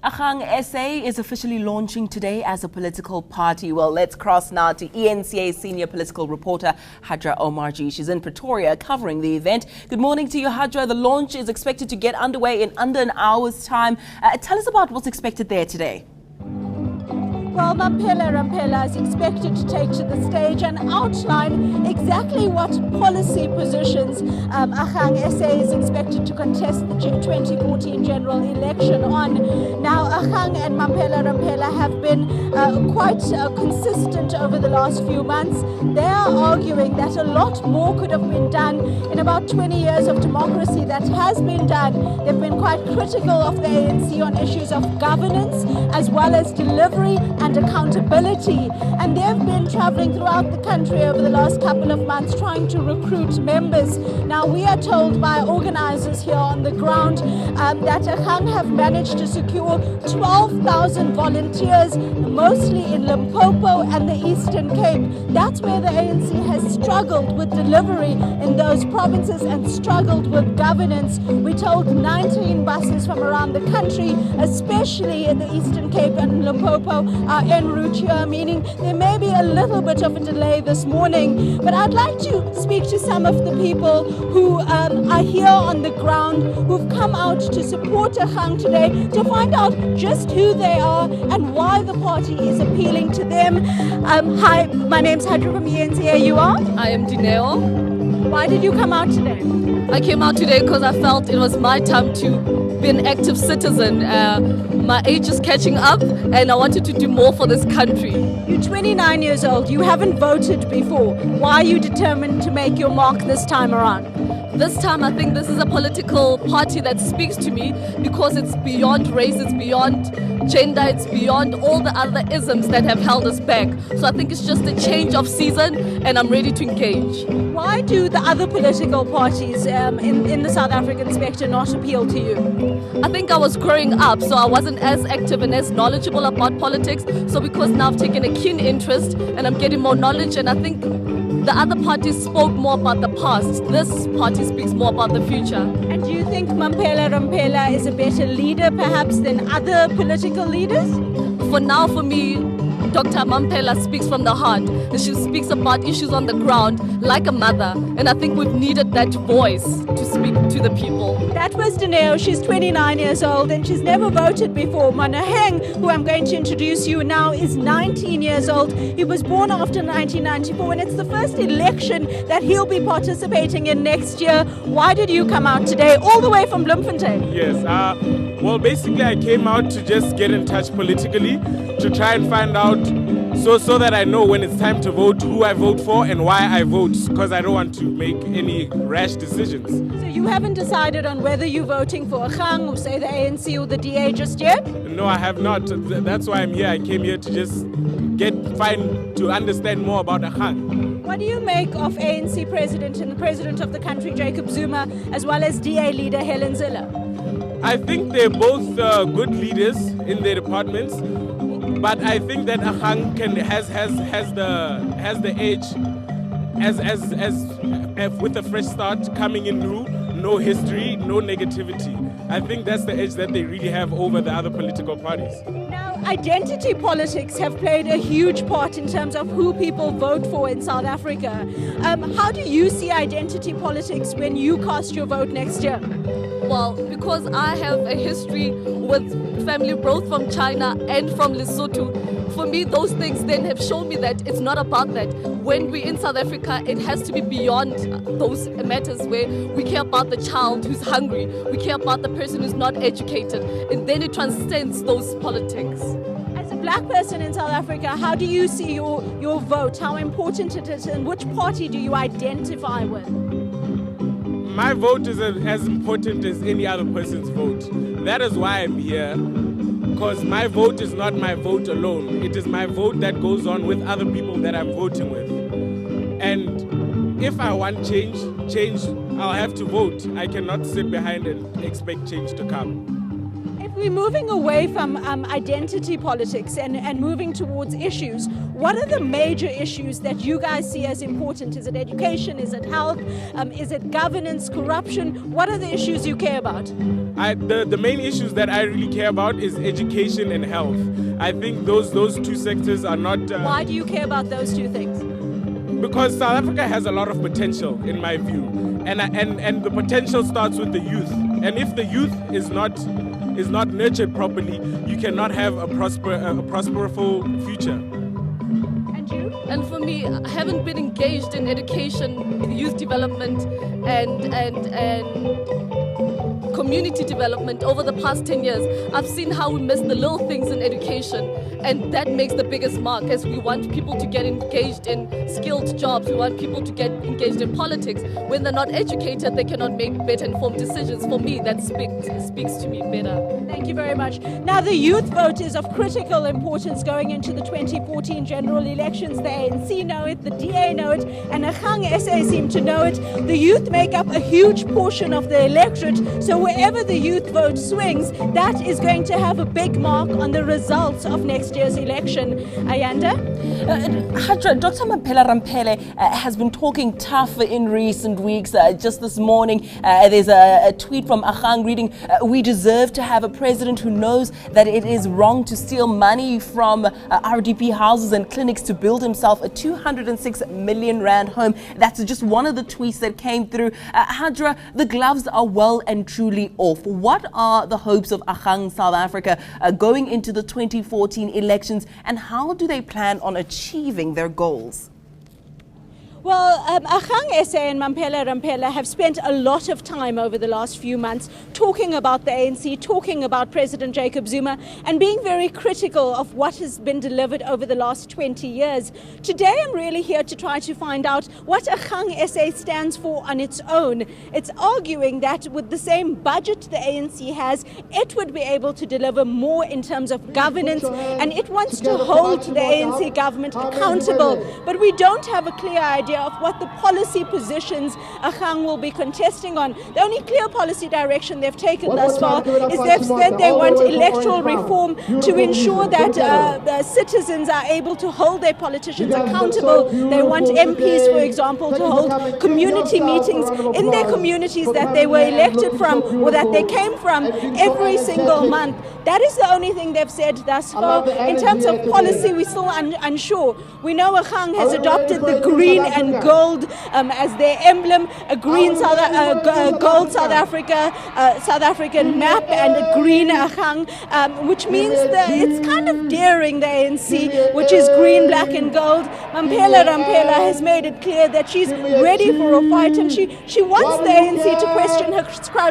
Agang SA is officially launching today as a political party. Well, let's cross now to eNCA senior political reporter Hajra Omarjee. She's in Pretoria covering the event. Good morning to you, Hajra. The launch is expected to get underway in under an hour's time. Tell us about what's expected there today. Well, Mamphela Ramphele is expected to take to the stage and outline exactly what policy positions Agang SA is expected to contest the 2014 general election on. Now, Agang and Mamphela Ramphele have been quite consistent over the last few months. They are arguing that a lot more could have been done in about 20 years of democracy that has been done. They've been quite critical of the ANC on issues of governance as well as delivery and accountability, and they've been traveling throughout the country over the last couple of months trying to recruit members. Now, we are told by organizers here on the ground that Agang have managed to secure 12,000 volunteers, mostly in Limpopo and the Eastern Cape. That's where the ANC has struggled with delivery in those provinces and struggled with governance. We're told 19 buses from around the country, especially in the Eastern Cape and Limpopo, are en route here, meaning there may be a little bit of a delay this morning. But I'd like to speak to some of the people who are here on the ground, who've come out to support Agang today, to find out just who they are and why the party is appealing to them. Hi, my name's Hajra from eNCA. You are? I am Dineo. Why did you come out today? I came out today because I felt it was my time to be an active citizen. My age is catching up and I wanted to do more for this country. You're 29 years old. You haven't voted before. Why are you determined to make your mark this time around? This time I think this is a political party that speaks to me because it's beyond race, it's beyond gender, it's beyond all the other isms that have held us back. So I think it's just a change of season and I'm ready to engage. Why do the other political parties in the South African spectrum not appeal to you? I think I was growing up, so I wasn't as active and as knowledgeable about politics. So because now I've taken a keen interest and I'm getting more knowledge, and I think the other parties spoke more about the past. This party speaks more about the future. And do you think Mamphela Ramphele is a better leader perhaps than other political leaders? For now, for me, Dr. Mamphela speaks from the heart. And she speaks about issues on the ground like a mother. And I think we've needed that voice to speak to the people. That was Dineo. She's 29 years old and she's never voted before. Manaheng, who I'm going to introduce you now, is 19 years old. He was born after 1994 and it's the first election that he'll be participating in next year. Why did you come out today, all the way from Bloemfontein? Yes, well, basically I came out to just get in touch politically, to try and find out so that I know when it's time to vote, who I vote for and why I vote, because I don't want to make any rash decisions. So you haven't decided on whether you're voting for Agang or say the ANC or the DA just yet? No, I have not. That's why I'm here. I came here to just to understand more about Agang. What do you make of ANC President and the President of the country, Jacob Zuma, as well as DA leader Helen Zille? I think they're both good leaders in their departments. But I think that Agang has the edge as with a fresh start, coming in new, no history, no negativity. I think that's the edge that they really have over the other political parties. Now, identity politics have played a huge part in terms of who people vote for in South Africa. How do you see identity politics when you cast your vote next year? Well, because I have a history with family both from China and from Lesotho, for me those things then have shown me that it's not about that. When we're in South Africa, it has to be beyond those matters where we care about the child who's hungry, we care about the person who's not educated, and then it transcends those politics. As a black person in South Africa, how do you see your vote, how important it is, and which party do you identify with? My vote is as important as any other person's vote. That is why I'm here, because my vote is not my vote alone. It is my vote that goes on with other people that I'm voting with. And if I want change, I'll have to vote. I cannot sit behind and expect change to come. If we're moving away from identity politics and moving towards issues, what are the major issues that you guys see as important? Is it education? Is it health? Is it governance, corruption? What are the issues you care about? The main issues that I really care about is education and health. I think those two sectors are not... Why do you care about those two things? Because South Africa has a lot of potential, in my view. And the potential starts with the youth. And if the youth is not nurtured properly, you cannot have a prosperous future. And you? And for me, I haven't been engaged in education, youth development, and community development over the past 10 years. I've seen how we miss the little things in education, and that makes the biggest mark, as we want people to get engaged in skilled jobs. We want people to get engaged in politics. When they're not educated, they cannot make better informed decisions. For me, that speaks to me better. Thank you very much. Now, the youth vote is of critical importance going into the 2014 general elections. The ANC know it, the DA know it, and Agang SA seem to know it. The youth make up a huge portion of the electorate, so wherever the youth vote swings, that is going to have a big mark on the results of next year's election. Ayanda? Hajra, Dr. Mamphela Ramphele has been talking tough in recent weeks. Just this morning, there's a tweet from Agang reading, "We deserve to have a president who knows that it is wrong to steal money from RDP houses and clinics to build himself a 206 million rand home." That's just one of the tweets that came through. Hajra, the gloves are well and truly off. What are the hopes of Agang South Africa going into the 2014 elections, and how do they plan on achieving their goals? Well, Agang SA and Mamphela Ramphele have spent a lot of time over the last few months talking about the ANC, talking about President Jacob Zuma, and being very critical of what has been delivered over the last 20 years. Today, I'm really here to try to find out what Agang SA stands for on its own. It's arguing that with the same budget the ANC has, it would be able to deliver more in terms of governance, and it wants to hold the ANC government accountable. But we don't have a clear idea of what the policy positions Agang will be contesting on. The only clear policy direction they've taken thus far is they've said they want electoral reform to ensure that the citizens are able to hold their politicians accountable. They want MPs, for example, to hold community meetings in their communities that they were elected from or that they came from every single month. That is the only thing they've said thus far. In terms of policy, we're still unsure. We know Agang has adopted the green and gold as their emblem, a green gold South African map and a green Agang, which means that it's kind of daring the ANC, which is green, black and gold. Mamphela Ramphele has made it clear that she's ready for a fight, and she wants the ANC to question her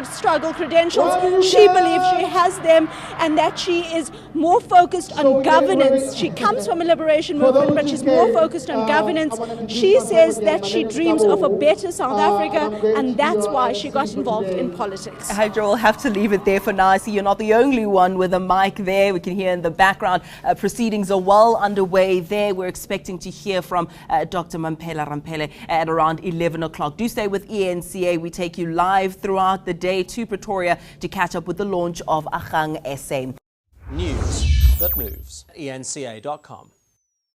struggle credentials. She believes she has them, and that she is more focused on governance. She comes from a liberation movement, but she's more focused on governance. She says that she dreams of a better South Africa, and that's why she got involved in politics. Hajra, we'll have to leave it there for now. I see you're not the only one with a mic there. We can hear in the background proceedings are well underway there. We're expecting to hear from Dr. Mamphela Ramphele at around 11 o'clock. Do stay with eNCA. We take you live throughout the day to Pretoria to catch up with the launch of Agang SA. News that moves. eNCA.com.